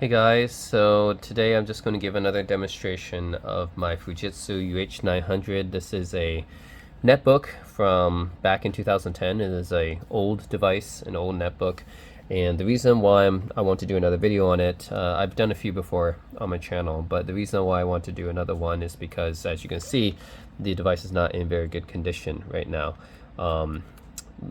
Hey guys, so today I'm just going to give another demonstration of my Fujitsu UH900. This is a netbook from back in 2010. It is a old device, an old netbook, and the reason why I want to do another video on it, I've done a few before on my channel, but the reason why I want to do another one is because, as you can see, the device is not in very good condition right now.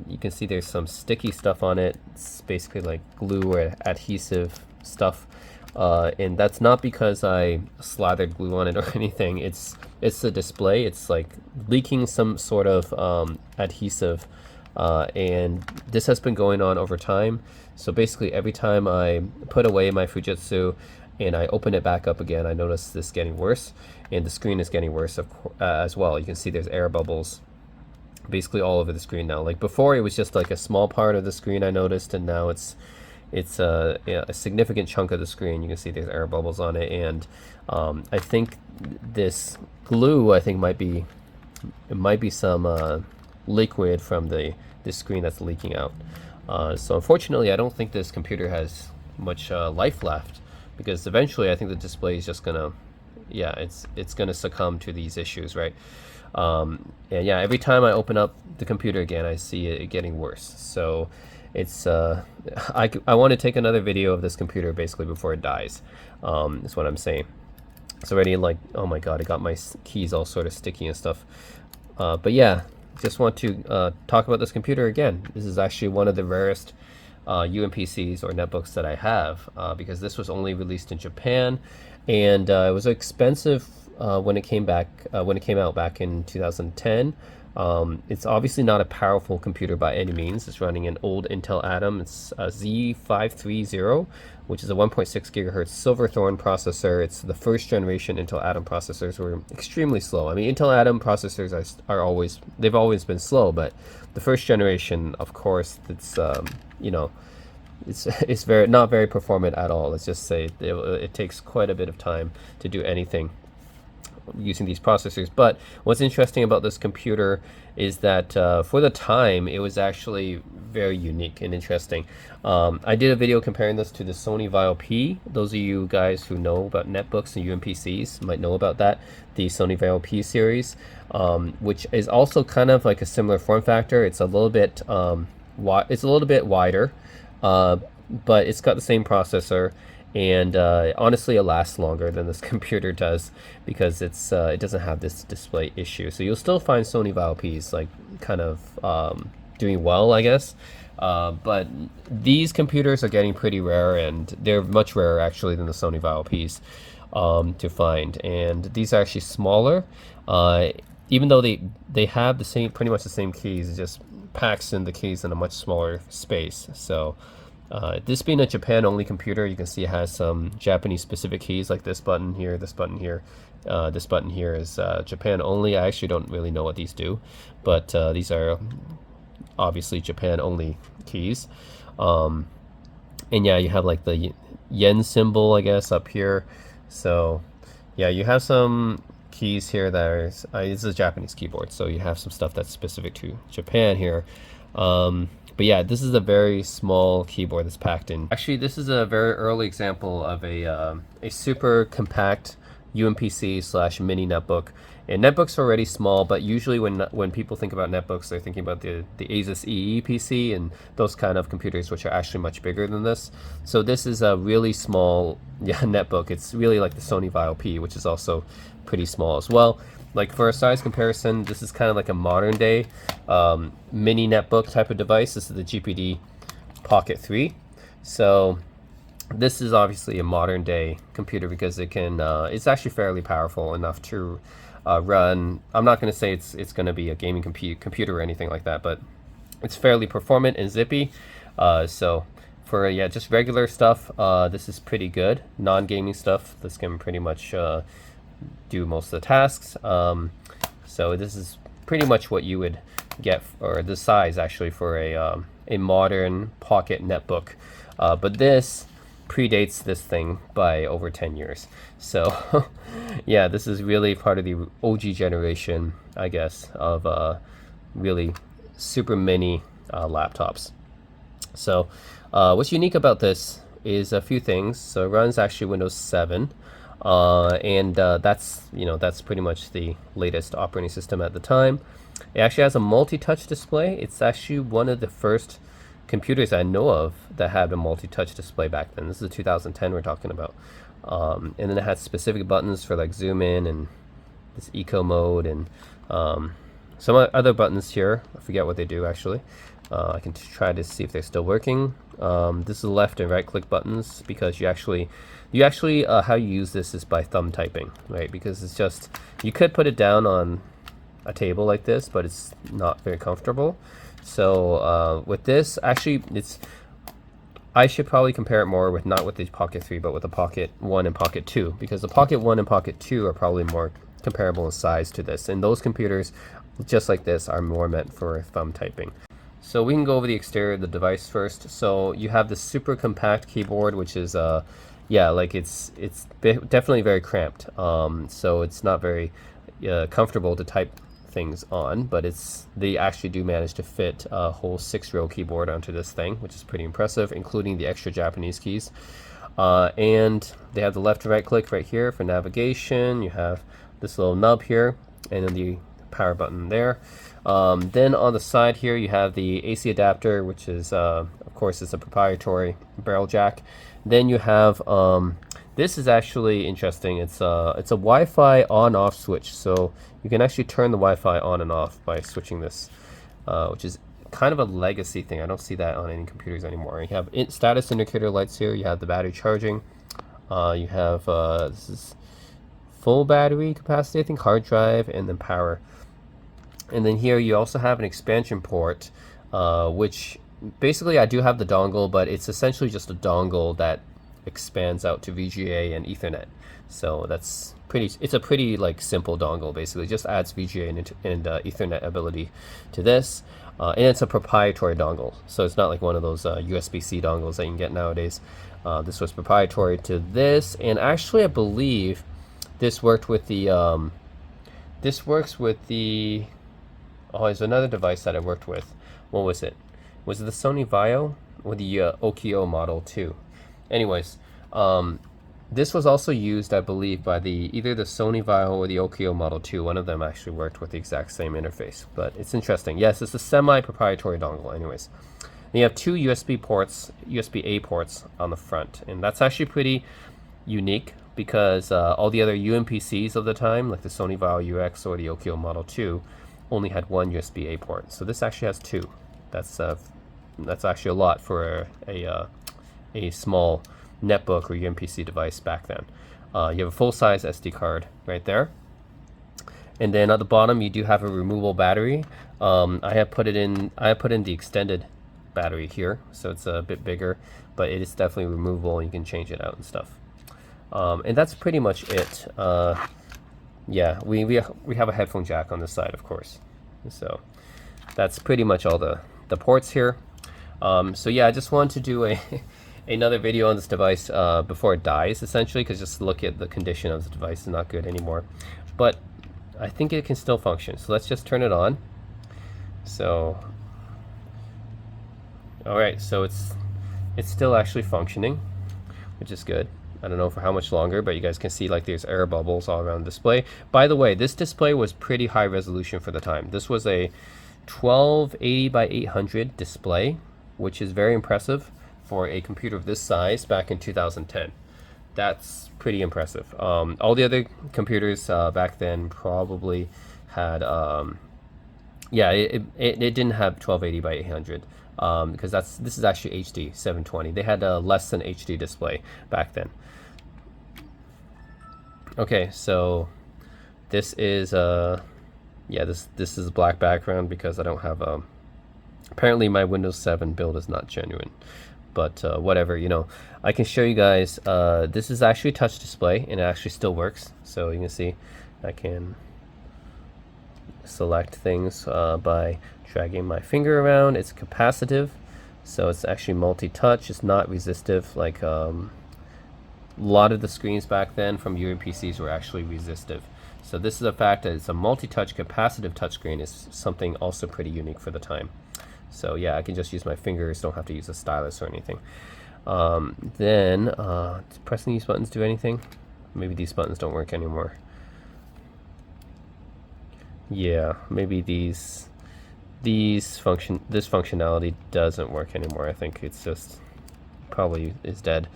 You can see there's some sticky stuff on it. It's basically like glue or adhesive stuff, and that's not because I slathered glue on it or anything. It's the display. It's like leaking some sort of adhesive, and this has been going on over time. So basically every time I put away my Fujitsu and I open it back up again, I notice this getting worse, and the screen is getting worse as well. You can see there's air bubbles basically all over the screen now. Like before, it was just like a small part of the screen I noticed, and now it's a significant chunk of the screen. You can see there's air bubbles on it, and I think this glue, might be some liquid from the screen that's leaking out. So unfortunately, I don't think this computer has much life left, because eventually I think the display is just gonna, it's gonna succumb to these issues, right? And yeah, every time I open up the computer again, I see it getting worse. So it's I want to take another video of this computer basically before it dies. Is what I'm saying. It's already like, oh my god, I got my keys all sort of sticky and stuff. But yeah, just want to talk about this computer again. This is actually one of the rarest UMPCs or netbooks that I have, because this was only released in Japan, and it was expensive when it came out back in 2010. It's obviously not a powerful computer by any means. It's running an old Intel Atom. It's a Z530, which is a 1.6 gigahertz Silverthorne processor. It's the first generation Intel Atom processors were extremely slow. I mean, Intel Atom processors they've always been slow, but the first generation, of course, it's it's not very performant at all. Let's just say it takes quite a bit of time to do anything using these processors. But what's interesting about this computer is that for the time, it was actually very unique and interesting. I did a video comparing this to the Sony Vaio P. Those of you guys who know about netbooks and UMPCs might know about that, the Sony Vaio P series, which is also kind of like a similar form factor. It's a little bit wider, but it's got the same processor. And honestly, it lasts longer than this computer does, because it doesn't have this display issue. So you'll still find Sony Vaio Ps like kind of doing well, I guess. But these computers are getting pretty rare, and they're much rarer actually than the Sony Vaio Ps to find. And these are actually smaller, even though they have pretty much the same keys. It just packs in the keys in a much smaller space. So this being a Japan-only computer, you can see it has some Japanese-specific keys, like this button here, this button here. This button here is Japan-only. I actually don't really know what these do, but these are obviously Japan-only keys. And yeah, you have like the yen symbol, I guess, up here. So yeah, you have some keys here that are, it's a Japanese keyboard, so you have some stuff that's specific to Japan here. But yeah, this is a very small keyboard that's packed in. Actually, this is a very early example of a super compact UMPC / mini netbook. And netbooks are already small, but usually when people think about netbooks, they're thinking about the Asus EE PC and those kind of computers, which are actually much bigger than this. So this is a really small netbook. It's really like the Sony Vaio P, which is also pretty small as well. Like for a size comparison, this is kind of like a modern day mini netbook type of device. This is the GPD Pocket 3. So this is obviously a modern day computer, because it can it's actually fairly powerful enough to run. I'm not going to say it's going to be a gaming computer or anything like that, but it's fairly performant and zippy. So for just regular stuff, this is pretty good. Non-gaming stuff, this can pretty much do most of the tasks. So this is pretty much what you would get, or the size actually, for a modern pocket netbook. But this predates this thing by over 10 years. So yeah, this is really part of the OG generation, I guess, of really super mini laptops. So what's unique about this is a few things. So it runs actually Windows 7, and that's pretty much the latest operating system at the time. It actually has a multi-touch display. It's actually one of the first computers I know of that had a multi-touch display back then. This is 2010 we're talking about. And then it has specific buttons for like zoom in and this eco mode and some other buttons here. I forget what they do actually. I can try to see if they're still working. This is the left and right click buttons, because you actually how you use this is by thumb typing, right? Because it's just, you could put it down on a table like this, but it's not very comfortable. So with this, actually, I should probably compare it more with, not with the Pocket 3, but with the Pocket 1 and Pocket 2, because the Pocket 1 and Pocket 2 are probably more comparable in size to this. And those computers, just like this, are more meant for thumb typing. So we can go over the exterior of the device first. So you have this super compact keyboard, which is yeah, like it's definitely very cramped. So it's not very comfortable to type things on, but they actually do manage to fit a whole 6-row keyboard onto this thing, which is pretty impressive, including the extra Japanese keys. And they have the left to right click right here for navigation. You have this little nub here, and then the power button there. Then on the side here you have the AC adapter, which is of course it's a proprietary barrel jack. Then you have this is actually interesting. It's a Wi-Fi on-off switch, so you can actually turn the Wi-Fi on and off by switching this, which is kind of a legacy thing. I don't see that on any computers anymore. You have status indicator lights here. You have the battery charging. You have this is full battery capacity, I think, hard drive, and then power. And then here you also have an expansion port, which basically I do have the dongle, but it's essentially just a dongle that expands out to VGA and Ethernet. So it's a pretty like simple dongle, basically just adds VGA and Ethernet ability to this. And it's a proprietary dongle, so it's not like one of those USB-C dongles that you can get nowadays. This was proprietary to this, and actually I believe this worked with the this works with the there's another device that I worked with. What was it? Was it the Sony Vaio or the Okio Model 2? Anyways, this was also used, I believe, by either the Sony Vaio or the Okio Model 2. One of them actually worked with the exact same interface, but it's interesting. Yes, it's a semi-proprietary dongle. Anyways, and you have two USB-A ports on the front, and that's actually pretty unique, because all the other UMPCs of the time, like the Sony Vaio UX or the Okio Model 2, only had one USB-A port. So this actually has two. That's actually a lot for a small netbook or UMPC device back then. You have a full-size SD card right there, and then at the bottom you do have a removable battery. I have put in the extended battery here, so it's a bit bigger, but it is definitely removable, and you can change it out and stuff. And that's pretty much it. Yeah, we have a headphone jack on this side, of course. So that's pretty much all the ports here. So yeah, I just wanted to do another video on this device before it dies, essentially, because just look at the condition of the device is not good anymore. But I think it can still function. So let's just turn it on. So, all right, so it's still actually functioning, which is good. I don't know for how much longer, but you guys can see like there's air bubbles all around the display. By the way, this display was pretty high resolution for the time. This was a 1280 by 800 display, which is very impressive for a computer of this size back in 2010. That's pretty impressive. All the other computers back then probably had, yeah, it didn't have 1280 by 800. Because this is actually HD 720. They had a less than HD display back then. Okay, so this is yeah, this is a black background because I don't have apparently my Windows 7 build is not genuine, but whatever, you know. I can show you guys. This is actually a touch display, and it actually still works. So you can see I can select things by dragging my finger around. It's capacitive, so it's actually multi-touch. It's not resistive like a lot of the screens back then from UMPCs were actually resistive. So this is the fact that it's a multi-touch capacitive touchscreen is something also pretty unique for the time. So yeah, I can just use my fingers, don't have to use a stylus or anything. Then does pressing these buttons do anything? Maybe these buttons don't work anymore. Yeah, maybe this functionality doesn't work anymore. I think it's just probably is dead.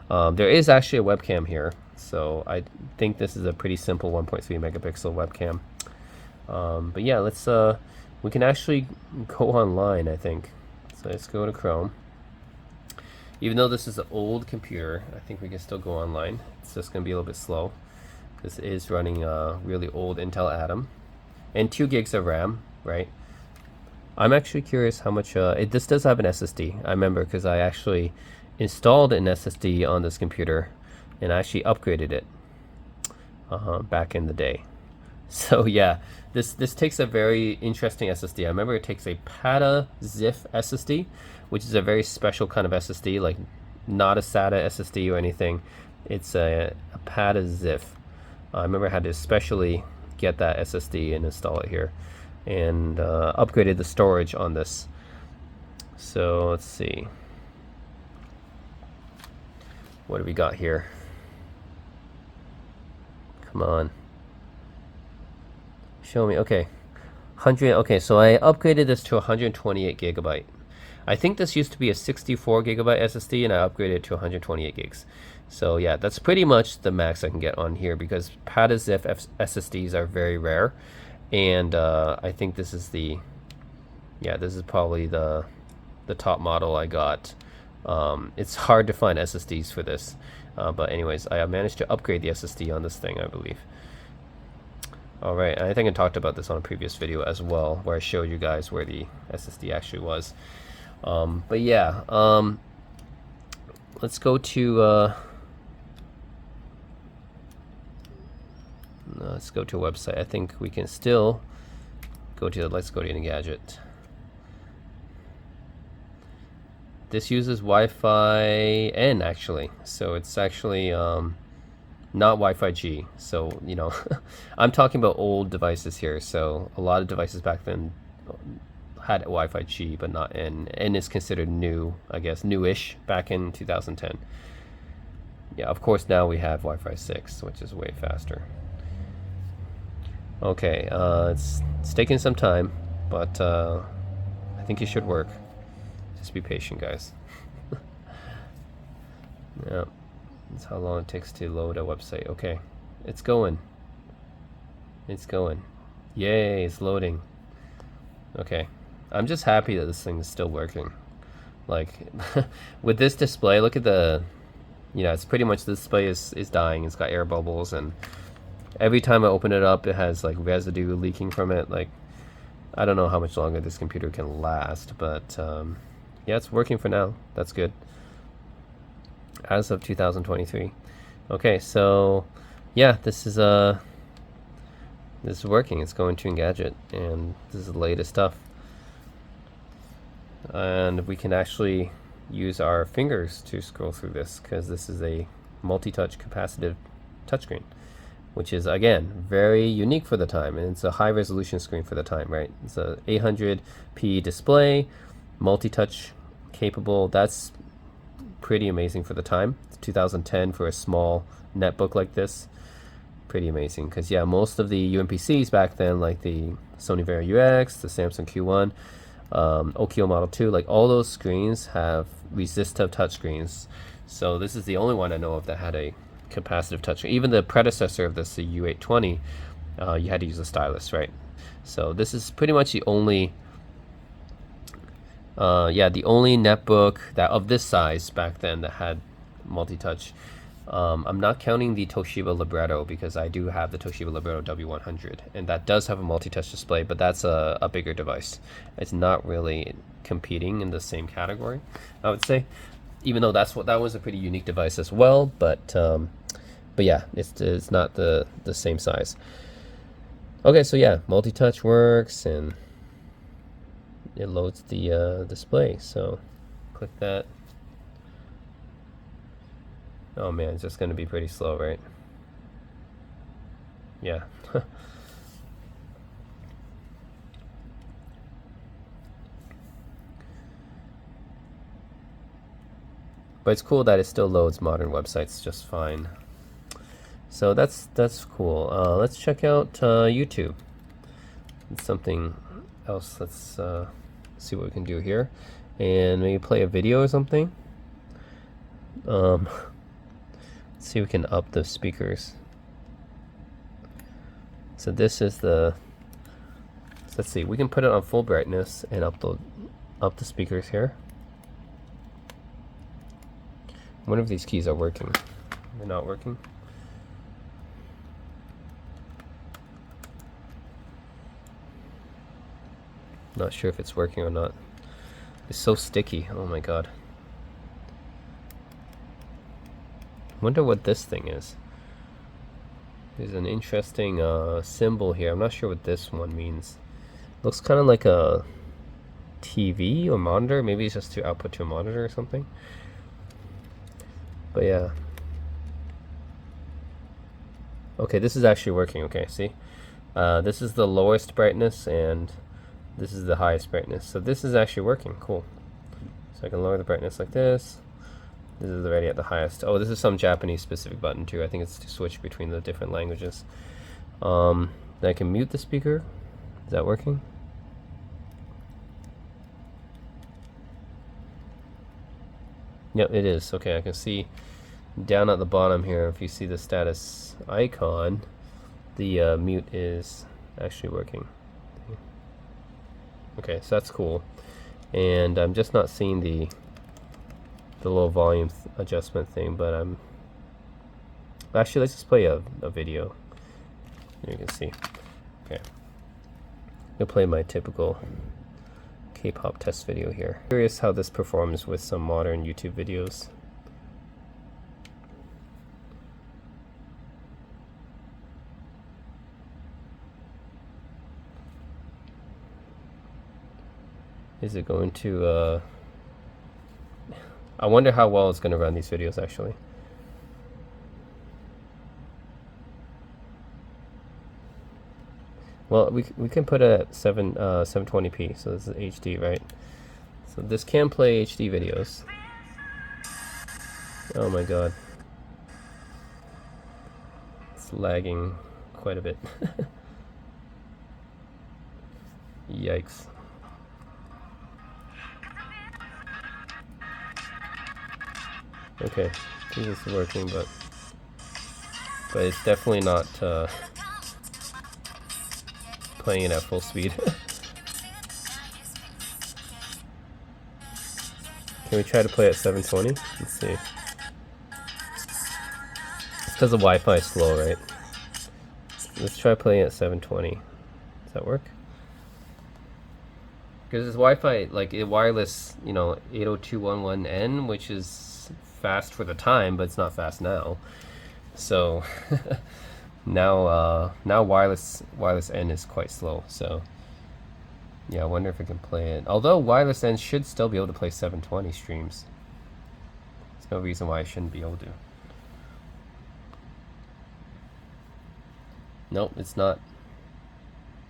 There is actually a webcam here, so I think this is a pretty simple 1.3 megapixel webcam. But yeah, let's we can actually go online, I think. So let's go to Chrome. Even though this is an old computer, I think we can still go online. It's just going to be a little bit slow. This is running a really old Intel Atom and 2 gigs of RAM, right? I'm actually curious how much this does have an SSD. I remember because I actually installed an SSD on this computer and I actually upgraded it back in the day. So yeah, this takes a very interesting SSD. I remember it takes a PATA ZIF SSD, which is a very special kind of SSD, like not a SATA SSD or anything. It's a PATA ZIF. I remember I had to especially get that SSD and install it here, and upgraded the storage on this. So let's see. What do we got here? Come on. Show me. Okay. 100. Okay, so I upgraded this to 128 gigabyte. I think this used to be a 64 gigabyte SSD and I upgraded it to 128 gigs. So yeah, that's pretty much the max I can get on here because PATA ZIF SSDs are very rare. And I think this is this is probably the top model I got. It's hard to find SSDs for this. But anyways, I managed to upgrade the SSD on this thing, I believe. Alright, I think I talked about this on a previous video as well, where I showed you guys where the SSD actually was. But yeah, let's go to a website. I think we can still go to let's go to Engadget. This uses Wi-Fi N actually, so it's actually not Wi-Fi G. So you know, I'm talking about old devices here. So a lot of devices back then had Wi-Fi G, but not N. N is considered new, I guess, newish back in 2010. Yeah, of course now we have Wi-Fi 6, which is way faster. Okay, it's taking some time, but I think it should work. Just be patient, guys. Yeah, that's how long it takes to load a website. Okay, it's going. It's going. Yay, it's loading. Okay, I'm just happy that this thing is still working. Like, with this display, look at the, you know, it's pretty much the display is dying. It's got air bubbles, and every time I open it up, it has like residue leaking from it. Like, I don't know how much longer this computer can last, but yeah, it's working for now. That's good. As of 2023. Okay, so yeah, this is working. It's going to Engadget, and this is the latest stuff. And we can actually use our fingers to scroll through this because this is a multi-touch capacitive touchscreen, which is again very unique for the time, and it's a high resolution screen for the time, right? It's a 800p display, multi-touch capable. That's pretty amazing for the time. It's 2010 for a small netbook like this. Pretty amazing because yeah, most of the UMPCs back then, like the Sony Vario UX, the Samsung Q1, Okio Model 2, like all those screens have resistive touchscreens. So this is the only one I know of that had a capacitive touchscreen. Even the predecessor of this, the U820, you had to use a stylus, right? So this is pretty much the only the only netbook that of this size back then that had multi-touch. I'm not counting the Toshiba Libretto because I do have the Toshiba Libretto W100, and that does have a multi-touch display, but that's a bigger device. It's not really competing in the same category, I would say, even though that was a pretty unique device as well. But yeah, it's not the same size. Okay, so yeah, multi-touch works and it loads the display. So click that. Oh man, it's just going to be pretty slow, right? Yeah. But it's cool that it still loads modern websites just fine. So that's cool. Let's check out YouTube. It's something else. Let's see what we can do here, and maybe play a video or something. Let's see if we can up the speakers. So this is the. So let's see. We can put it on full brightness and up the speakers here. I wonder if these keys are working. They're not working. Not sure if it's working or not. It's so sticky. Oh my god. Wonder what this thing is. There's an interesting symbol here. I'm not sure what this one means. Looks kind of like a TV or monitor. Maybe it's just to output to a monitor or something. But yeah. Okay, this is actually working. Okay, see? This is the lowest brightness and this is the highest brightness. So this is actually working. Cool. So I can lower the brightness like this. This is already at the highest. Oh, this is some Japanese specific button too. I think it's to switch between the different languages. Then I can mute the speaker. Is that working? Yep, it is. Okay, I can see down at the bottom here, if you see the status icon, the mute is actually working. Okay, so that's cool. And I'm just not seeing the low volume adjustment thing, but I'm actually, let's just play a video. Here you can see. Okay, I'll play my typical K-pop test video here. Curious how this performs with some modern YouTube videos. Is it going to I wonder how well it's going to run these videos actually. Well, we can put it at 720p, so this is HD, right? So this can play HD videos. Oh my god. It's lagging quite a bit. Yikes. Okay, I think this is working, but it's definitely not playing it at full speed. Can we try to play at 720? Let's see. It's because the Wi-Fi is slow, right? Let's try playing at 720. Does that work? Because this Wi-Fi, like a wireless, 802.11n, which is fast for the time, but it's not fast now. So now wireless N is quite slow. So yeah, I wonder if I can play it. Although wireless N should still be able to play 720 streams. There's no reason why I shouldn't be able to. Nope, it's not.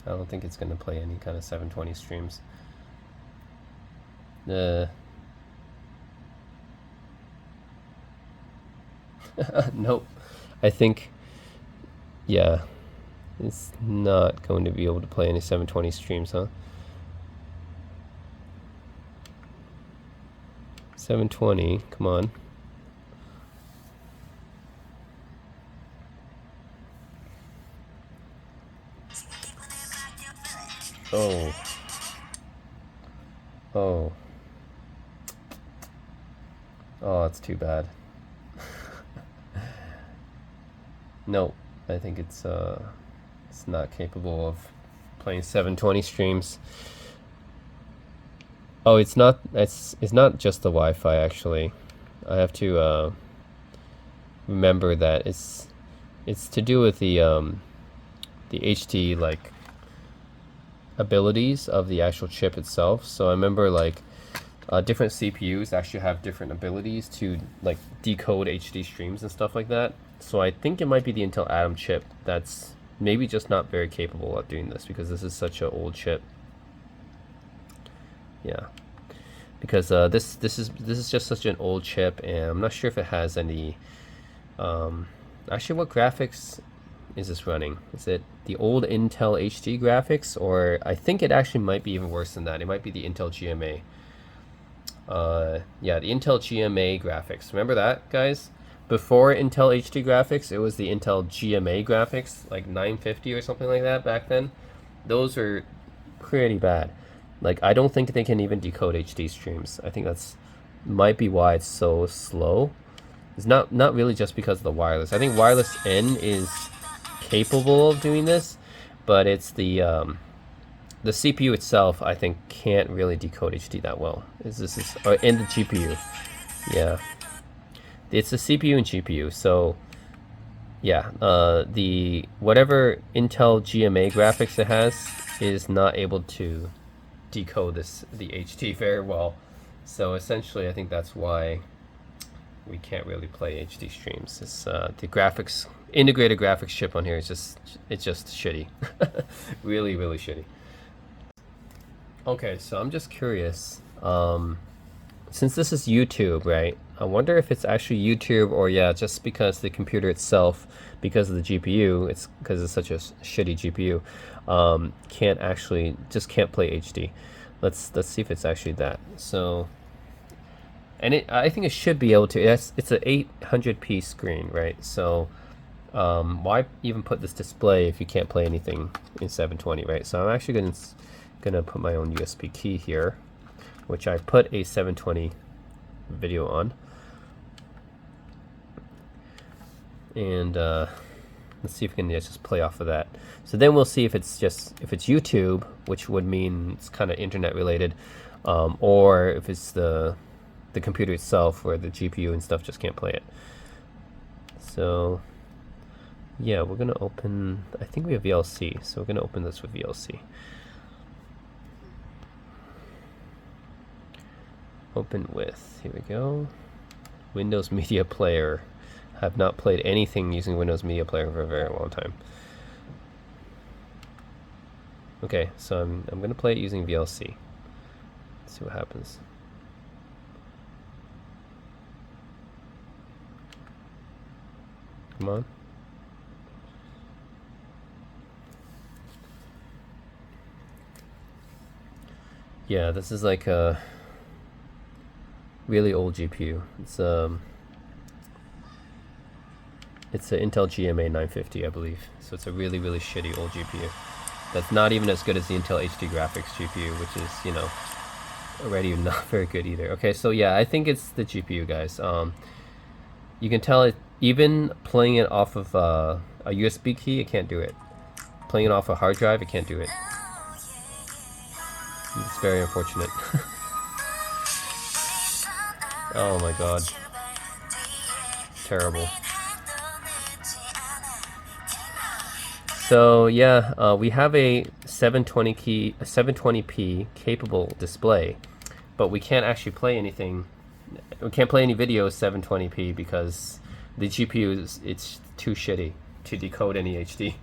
I don't think it's going to play any kind of 720 streams. Nope. I think, yeah, it's not going to be able to play any 720 streams, huh? 720, come on. Oh. Oh. Oh, it's too bad. No, I think it's not capable of playing 720 streams. Oh, it's not just the Wi-Fi actually. I have to remember that it's to do with the HD like abilities of the actual chip itself. So I remember like different CPUs actually have different abilities to like decode HD streams and stuff like that. So I think it might be the Intel Atom chip that's maybe just not very capable at doing this because this is such an old chip. Yeah. because this is just such an old chip, and I'm not sure if it has any. Actually, what graphics is this running? Is it the old Intel HD graphics, or I think it actually might be even worse than that. It might be the Intel GMA. Yeah, the Intel GMA graphics. Remember that, guys? Before Intel HD graphics, it was the Intel GMA graphics, like 950 or something like that back then. Those are pretty bad. Like, I don't think they can even decode HD streams. I think that's might be why it's so slow. It's not really just because of the wireless. I think wireless N is capable of doing this, but it's the CPU itself, I think, can't really decode HD that well. And the GPU, yeah, it's the CPU and GPU. So yeah, the whatever Intel GMA graphics it has is not able to decode the HD very well. So essentially, I think that's why we can't really play HD streams. It's the graphics integrated graphics chip on here is just shitty, really shitty. Okay, so I'm just curious. Since this is YouTube, right? I wonder if it's actually YouTube, or yeah, just because the computer itself, because of the GPU, it's because it's such a shitty GPU, can't play HD. Let's see if it's actually that. So, and I think it should be able to. It's an 800p screen, right? So, why even put this display if you can't play anything in 720, right? So I'm actually gonna put my own USB key here, which I put a 720 video on, and let's see if we can just play off of that. So then we'll see if it's YouTube, which would mean it's kind of internet related, or if it's the computer itself where the GPU and stuff just can't play it. So yeah, we're gonna open, I think we have VLC, so we're gonna open this with VLC. Open with, here we go, Windows Media Player. Have not played anything using Windows Media Player for a very long time. Okay, so I'm gonna play it using VLC. Let's see what happens. Come on. Yeah, this is like a really old GPU. It's an Intel GMA 950, I believe. So it's a really shitty old GPU. That's not even as good as the Intel HD graphics GPU, which is, you know, already not very good either. Okay, so yeah, I think it's the GPU, guys. You can tell it, even playing it off of a USB key, it can't do it. Playing it off a hard drive, it can't do it. It's very unfortunate. Oh my god. Terrible. So yeah, we have a 720p capable display, but we can't actually play anything. We can't play any videos 720p because the GPU it's too shitty to decode any HD.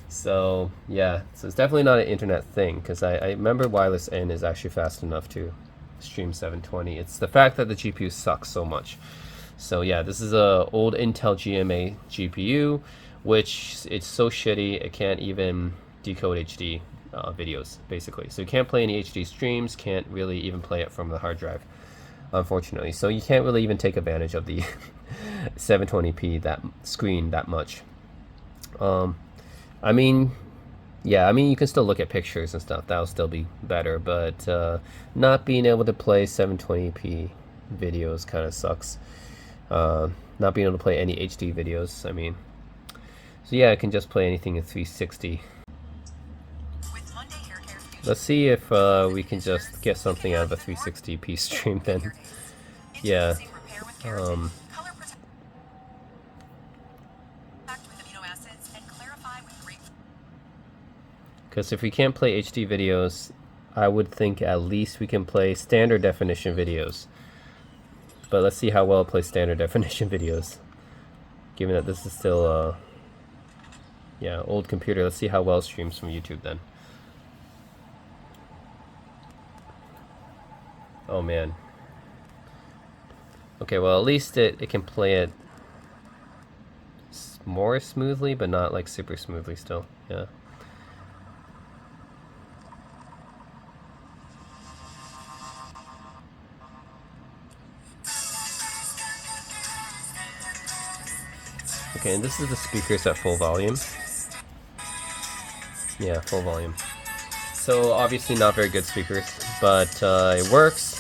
So yeah, so it's definitely not an internet thing, because I remember wireless N is actually fast enough to stream 720. It's the fact that the GPU sucks so much. So yeah, this is a old Intel GMA GPU, which it's so shitty it can't even decode HD videos, basically. So you can't play any HD streams, can't really even play it from the hard drive, unfortunately. So you can't really even take advantage of the 720p that screen that much. I mean, yeah, I mean, you can still look at pictures and stuff. That'll still be better, but not being able to play 720p videos kind of sucks. Not being able to play any HD videos, I mean. So yeah, I can just play anything in 360. Let's see if we can just get something out of a 360p stream then. Yeah. Because if we can't play HD videos, I would think at least we can play standard definition videos. But let's see how well it plays standard definition videos. Given that this is still yeah, old computer, let's see how well it streams from YouTube then. Oh man. Okay, well at least it can play it more smoothly, but not like super smoothly still. Yeah. Okay, and this is the speakers at full volume. Yeah, full volume. So obviously not very good speakers, but it works.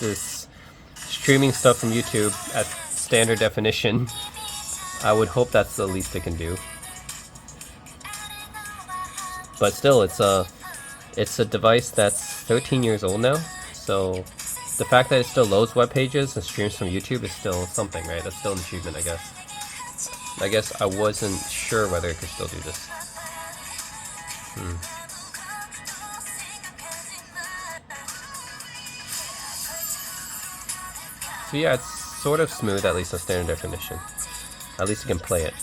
This streaming stuff from YouTube at standard definition, I would hope that's the least it can do. But still, it's a device that's 13 years old now, so the fact that it still loads web pages and streams from YouTube is still something, right? That's still an achievement, I guess. I guess I wasn't sure whether it could still do this. So yeah, it's sort of smooth, at least on standard definition. At least you can play it.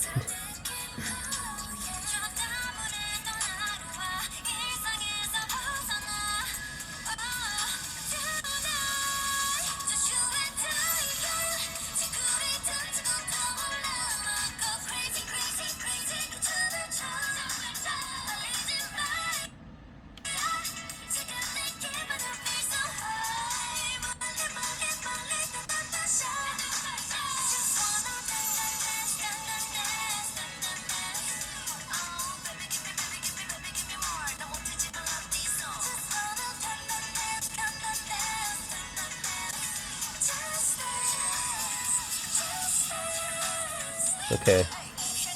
Okay,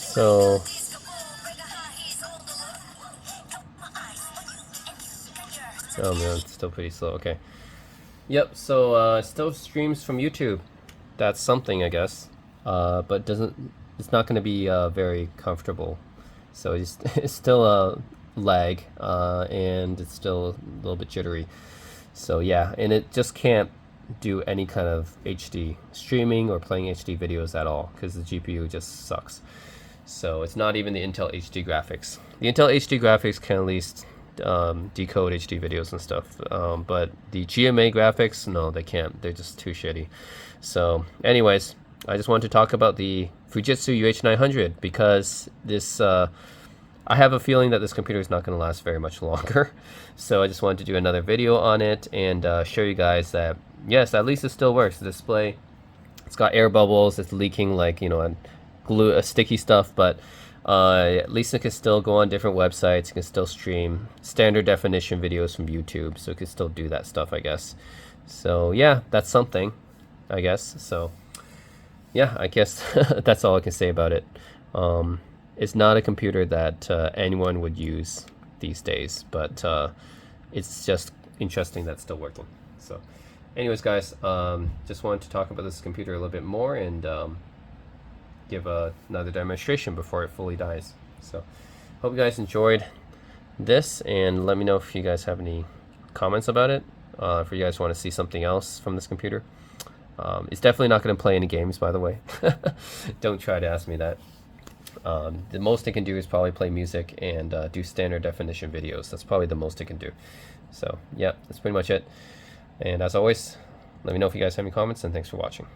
so oh man, it's still pretty slow. Okay. Yep, so still streams from YouTube. That's something, I guess. But it's not going to be very comfortable. So it's still a lag, and it's still a little bit jittery. So yeah, and it just can't do any kind of HD streaming or playing HD videos at all because the GPU just sucks. So it's not even the Intel HD graphics. The Intel HD graphics can at least decode HD videos and stuff, but the GMA graphics, no, they can't. They're just too shitty. So anyways, I just wanted to talk about the Fujitsu UH900 because this I have a feeling that this computer is not going to last very much longer. So I just wanted to do another video on it and show you guys that yes, at least it still works. The display, it's got air bubbles, it's leaking like, you know, and glue, sticky stuff, but at least it can still go on different websites. It can still stream standard definition videos from YouTube, so it can still do that stuff, I guess. So yeah, that's something, I guess. So yeah, I guess that's all I can say about it. It's not a computer that anyone would use these days, but it's just interesting that it's still working. So anyways, guys, just wanted to talk about this computer a little bit more and give another demonstration before it fully dies. So hope you guys enjoyed this, and let me know if you guys have any comments about it, if you guys want to see something else from this computer. It's definitely not going to play any games, by the way. Don't try to ask me that. The most it can do is probably play music and do standard definition videos. That's probably the most it can do. So yeah, that's pretty much it. And as always, let me know if you guys have any comments, and thanks for watching.